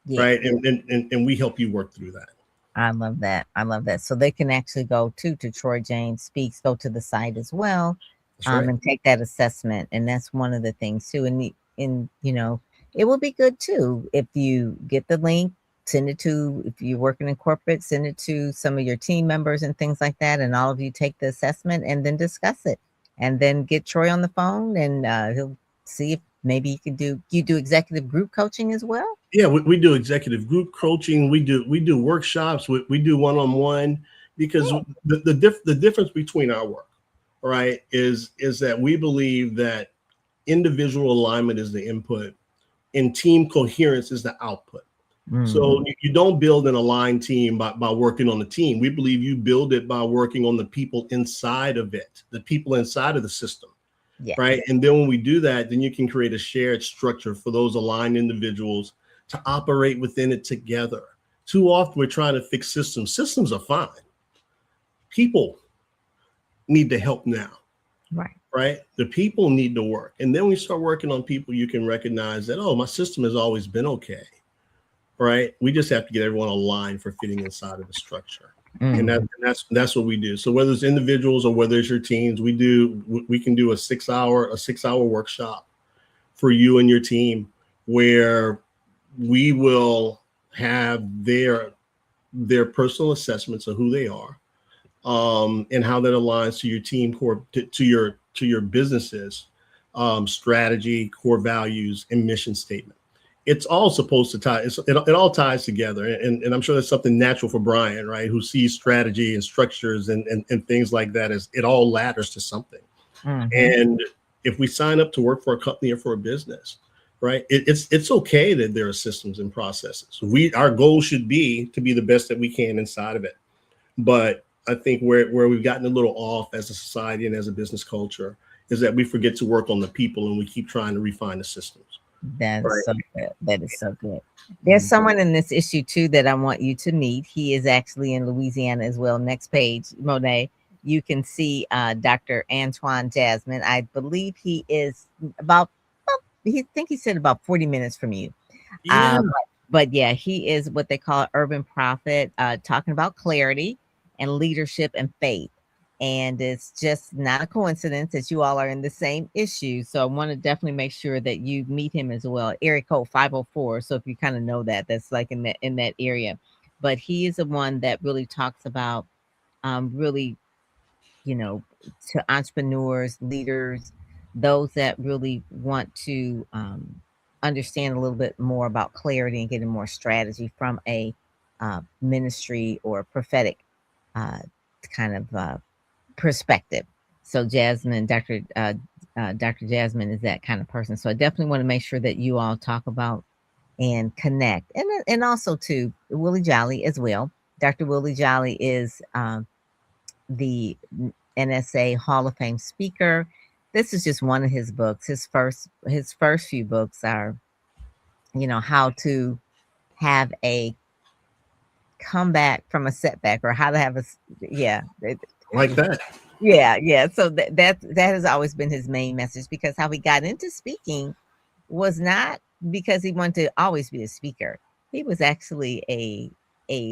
Yeah, Right, and we help you work through that. I love that. I love that. So they can actually go to Troy James Speaks, go to the site as well, That's right. and take that assessment. And that's one of the things too. And it will be good too if you get the link, send it to, if you're working in corporate, send it to some of your team members and things like that, and all of you take the assessment and then discuss it, and then get Troy on the phone, and he'll see if maybe you do executive group coaching as well. Yeah, we do executive group coaching. We do workshops. We do one-on-one, because Yeah. the difference between our work, right, is that we believe that individual alignment is the input and team coherence is the output. Mm, So you don't build an aligned team by working on the team. We believe you build it by working on the people inside of it, the people inside of the system. yeah. Right. And then when we do that, then you can create a shared structure for those aligned individuals to operate within it together. Too often we're trying to fix systems. Systems are fine. People need the help now. Right. Right. The people need to work. And then when you start working on people, you can recognize that, oh, my system has always been okay. Right. We just have to get everyone aligned for fitting inside of the structure. And Mm. that's what we do. So whether it's individuals or whether it's your teams, we can do a 6 hour workshop for you and your team, where we will have their personal assessments of who they are, and how that aligns to your team core, to your business's strategy, core values, and mission statement. It's all supposed to tie. It all ties together, and I'm sure that's something natural for Brian, right? Who sees strategy and structures and things like that as it all ladders to something. Mhm. And if we sign up to work for a company or for a business, right, it's okay that there are systems and processes. Our goal should be to be the best that we can inside of it. But I think where we've gotten a little off as a society and as a business culture is that we forget to work on the people and we keep trying to refine the systems. That is Right. so good. That is so good. There's Mhm. someone in this issue too that I want you to meet. He is actually in Louisiana as well. Next page, Monet, you can see Dr. Antoine Jasmine. I believe he is he think he said about 40 minutes from you. Yeah. But yeah, he is what they call urban prophet, talking about clarity and leadership and faith. And it's just not a coincidence that you all are in the same issue. So I want to definitely make sure that you meet him as well. Area code 504. So if you kind of know that, that's like in that area. But he is the one that really talks about really, you know, to entrepreneurs, leaders, those that really want to understand a little bit more about clarity and getting more strategy from a ministry or prophetic uh, kind of perspective. So Jasmine, Dr. Jasmine is that kind of person. So I definitely want to make sure that you all talk about and connect, and also to Willie Jolly as well. Dr. Willie Jolly is the NSA Hall of Fame speaker. This is just one of his books. His first few books are, how to have a comeback from a setback, or how to have yeah, Like that. yeah, yeah. So that has always been his main message, because how he got into speaking was not because he wanted to always be a speaker. He was actually a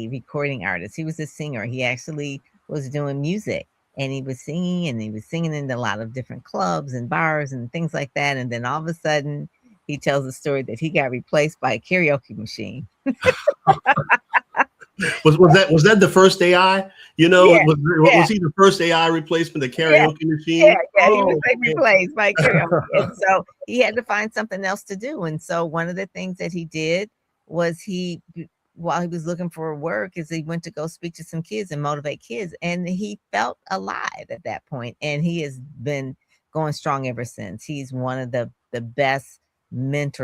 recording artist. He was a singer. He actually was doing music. and he was singing, and he was singing in a lot of different clubs and bars and things like that. And then all of a sudden, he tells a story that he got replaced by a karaoke machine. Was that the first AI? Yeah, yeah, Was he the first AI replacement, the yeah. karaoke Yeah, machine? yeah, he was Oh like man. replaced by karaoke, and so he had to find something else to do, and so one of the things that he did was while he was looking for work, is he went to go speak to some kids and motivate kids, and he felt alive at that point, and he has been going strong ever since. He's one of the best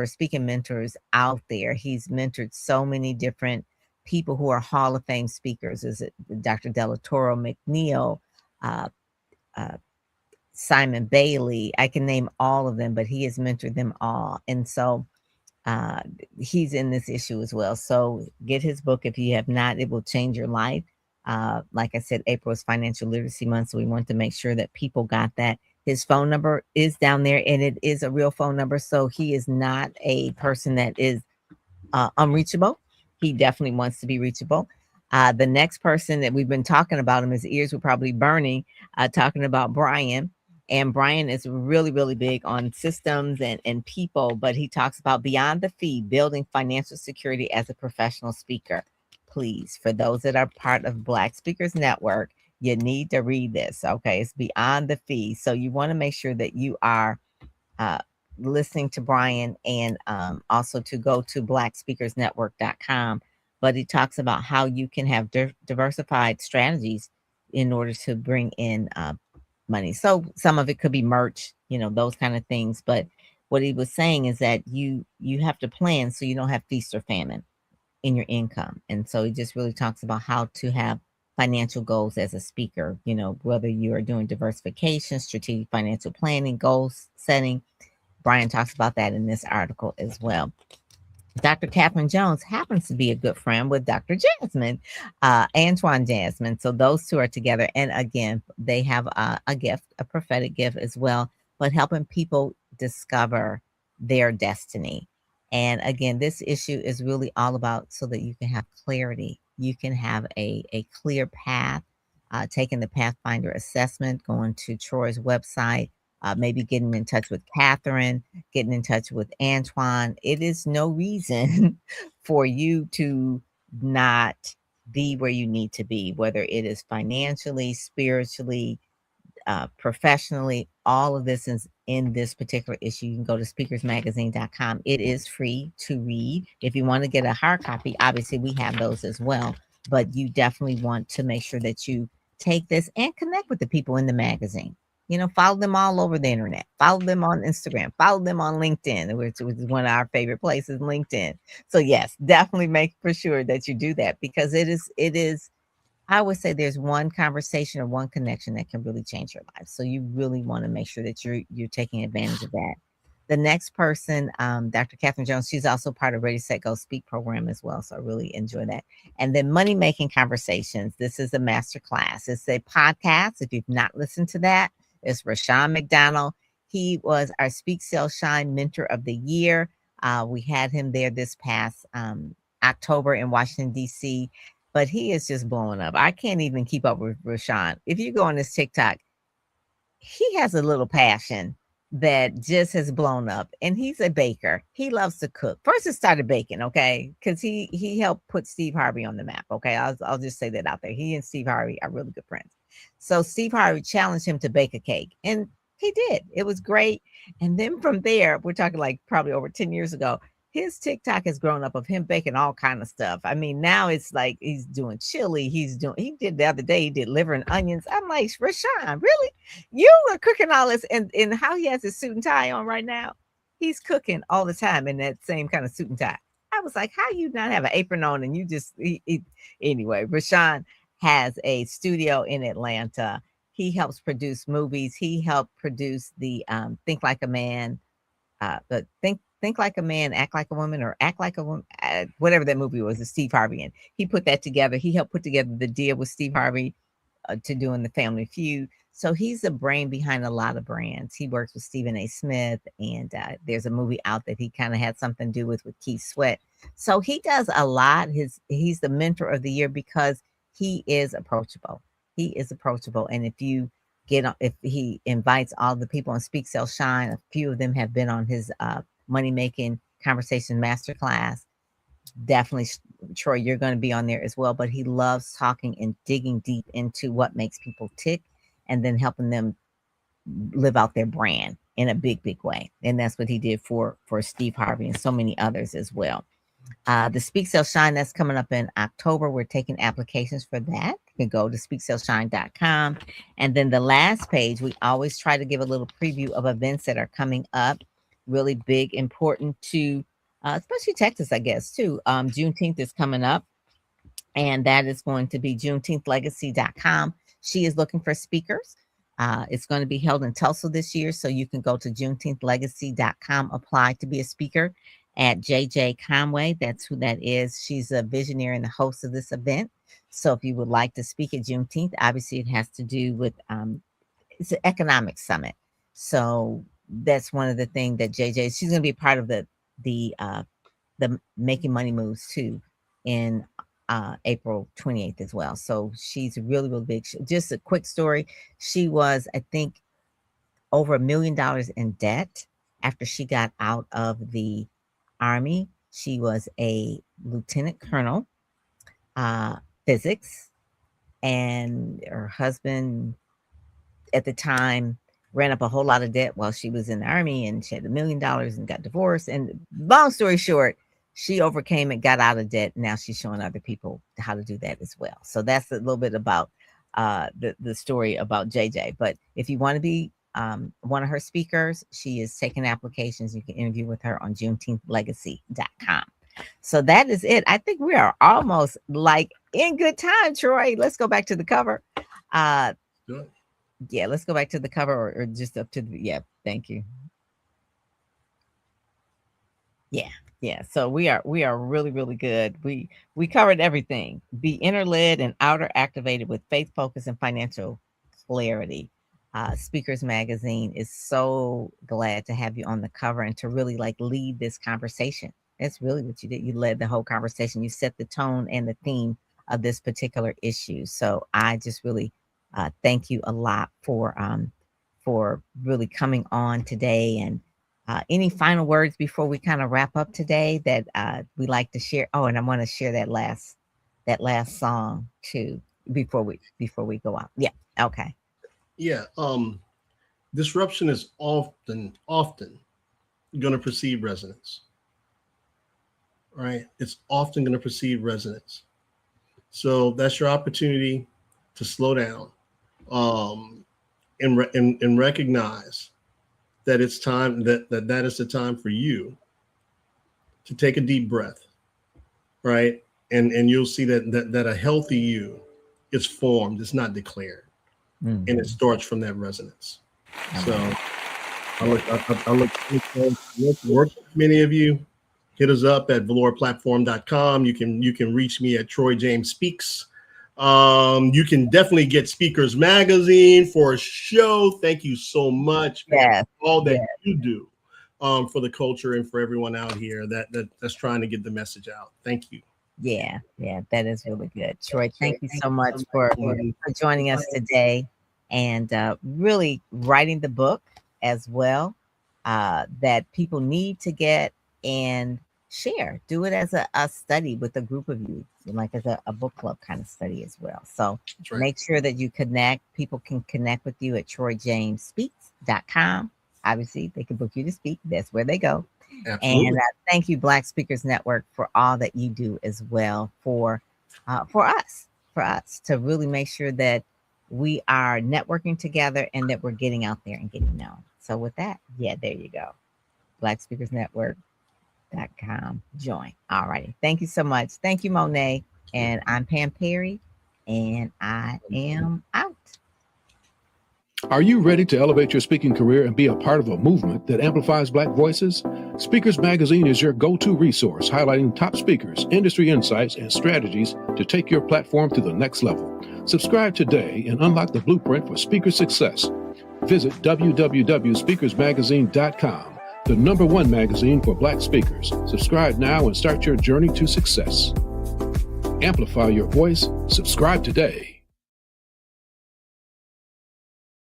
speaking mentors out there. He's mentored so many different people who are Hall of Fame speakers. Is it Dr. Delatoro McNeil, uh, uh, Simon Bailey? I can name all of them, but he has mentored them all. And so uh, he's in this issue as well. So get his book if you have not, it will change your life. Like I said, April is Financial Literacy Month, so we want to make sure that people got that. His phone number is down there, and it is a real phone number. So he is not a person that is unreachable. He definitely wants to be reachable. The next person that we've been talking about, him, his ears were probably burning, talking about Brian. And Brian is really, really big on systems and people, but he talks about beyond the fee, building financial security as a professional speaker. Please, for those that are part of Black Speakers Network, you need to read this. Okay, it's beyond the fee. So you want to make sure that you are uh, listening to Brian, and also to go to blackspeakersnetwork.com. But he talks about how you can have diversified strategies in order to bring in money. So some of it could be merch, those kind of things. But what he was saying is that you have to plan so you don't have feast or famine in your income. And so he just really talks about how to have financial goals as a speaker, whether you are doing diversification, strategic financial planning, goals setting. Brian talks about that in this article as well. Dr. Catherine Jones happens to be a good friend with Dr. Jasmine, Antoine Jasmine. So those two are together. And again, they have a gift, a prophetic gift as well, but helping people discover their destiny. And again, this issue is really all about so that you can have clarity. You can have a clear path, taking the Pathfinder assessment, going to Troy's website, maybe getting in touch with Catherine, getting in touch with Antoine. It is no reason for you to not be where you need to be, whether it is financially, spiritually, professionally. All of this is in this particular issue. You can go to speakersmagazine.com. It is free to read. If you want to get a hard copy, obviously we have those as well, but you definitely want to make sure that you take this and connect with the people in the magazine. Follow them all over the internet. Follow them on Instagram. Follow them on LinkedIn, which is one of our favorite places, LinkedIn. So yes, definitely make for sure that you do that, because it is I would say there's one conversation or one connection that can really change your life. So you really want to make sure that you're taking advantage of that. The next person, Dr. Catherine Jones, she's also part of Ready, Set, Go Speak program as well. So I really enjoy that. And then Money Making Conversations. This is a master class. It's a podcast. If you've not listened to that, it's Rashawn McDonald. He was our Speak, Sell, Shine Mentor of the Year. We had him there this past October in Washington, D.C., but he is just blowing up. I can't even keep up with Rashawn. If you go on his TikTok, he has a little passion that just has blown up, and he's a baker. He loves to cook. First it started baking, okay, because he helped put Steve Harvey on the map. Okay, I'll just say that out there. He and Steve Harvey are really good friends. So Steve Harvey challenged him to bake a cake, and he did. It was great. And then from there, we're talking like probably over 10 years ago, his TikTok has grown up of him baking all kind of stuff. I mean, now it's like he's doing chili. He did the other day, he did liver and onions. I'm like, Rashawn, really? You are cooking all this, and how he has his suit and tie on right now. He's cooking all the time in that same kind of suit and tie. I was like, how you not have an apron on and you just anyway, Rashawn has a studio in Atlanta. He helps produce movies. He helped produce the Think Like a Man, but Think Like a Man, Act Like a Woman, or Act Like a Woman, whatever that movie was, the Steve Harvey in. He put that together. He helped put together the deal with Steve Harvey to doing the Family Feud. So he's the brain behind a lot of brands. He works with Stephen A. Smith, and there's a movie out that he kind of had something to do with Keith Sweat. So he does a lot. He's the mentor of the year because he is approachable. He is approachable. And if he invites all the people on Speak, Sell, Shine, a few of them have been on his money making conversation masterclass. Definitely, Troy, you're going to be on there as well. But he loves talking and digging deep into what makes people tick, and then helping them live out their brand in a big way. And that's what he did for Steve Harvey and so many others as well. The Speak, Sell, Shine, that's coming up in October. We're taking applications for that. You can go to speaksellshine.com. And then the last page, we always try to give a little preview of events that are coming up. Really big, important to especially Texas, I guess, too. Juneteenth is coming up, and that is going to be juneteenthlegacy.com. She is looking for speakers. It's going to be held in Tulsa this year, so you can go to juneteenthlegacy.com, apply to be a speaker. At JJ Conway, that's who that is. She's a visionary and the host of this event. So if you would like to speak at Juneteenth, obviously it has to do with it's an economic summit. So that's one of the things that JJ, she's going to be part of the Making Money Moves too in April 28th as well. So she's really big. Just a quick story. She was, I think, over $1 million in debt after she got out of the Army. She was a lieutenant colonel, physics, and her husband at the time ran up a whole lot of debt while she was in the Army, and she had $1 million and got divorced. And long story short, she overcame it, got out of debt. Now she's showing other people how to do that as well. So that's a little bit about the story about JJ. But if you want to be one of her speakers, she is taking applications. You can interview with her on juneteenthlegacy.com. So that is it. I think we are almost like in good time, Troy. Let's go back to the cover. Good. Yeah, let's go back to the cover, or just up to the, thank you. Yeah. So we are really good. We covered everything. Be inner led and outer activated with faith, focus, and financial clarity. Speakers Magazine is so glad to have you on the cover and to really lead this conversation. That's really what you did. You led the whole conversation. You set the tone and the theme of this particular issue. So I just really thank you a lot for really coming on today. And any final words before we kind of wrap up today that we like to share? Oh, and I want to share that last song too before we go out. Yeah. Okay. Yeah. Disruption is often going to precede resonance, right? It's often going to precede resonance. So that's your opportunity to slow down and recognize that it's time that is the time for you to take a deep breath, right? And you'll see that a healthy you is formed. It's not declared. And it starts from that resonance. So I look work with many of you. Hit us up at valoraplatform.com. You can reach me at Troy James Speaks. You can definitely get Speakers Magazine for a show. Thank you so much for all that you do for the culture and for everyone out here that's trying to get the message out. Thank you. Yeah, that is really good. Troy, thank you so much for joining us today and really writing the book as well that people need to get and share. Do it as a study with a group of you, like as a book club kind of study as well. So make sure that you connect. People can connect with you at troyjamesspeaks.com. Obviously, they can book you to speak. That's where they go. Absolutely. And thank you, Black Speakers Network, for all that you do as well for us to really make sure that we are networking together and that we're getting out there and getting known. So with that, there you go. BlackSpeakersNetwork.com. Join. All righty. Thank you so much. Thank you, Monet. And I'm Pam Perry, and I am out. Are you ready to elevate your speaking career and be a part of a movement that amplifies Black voices? Speakers Magazine is your go-to resource, highlighting top speakers, industry insights, and strategies to take your platform to the next level. Subscribe today and unlock the blueprint for speaker success. Visit www.speakersmagazine.com, the #1 magazine for Black speakers. Subscribe now and start your journey to success. Amplify your voice. Subscribe today.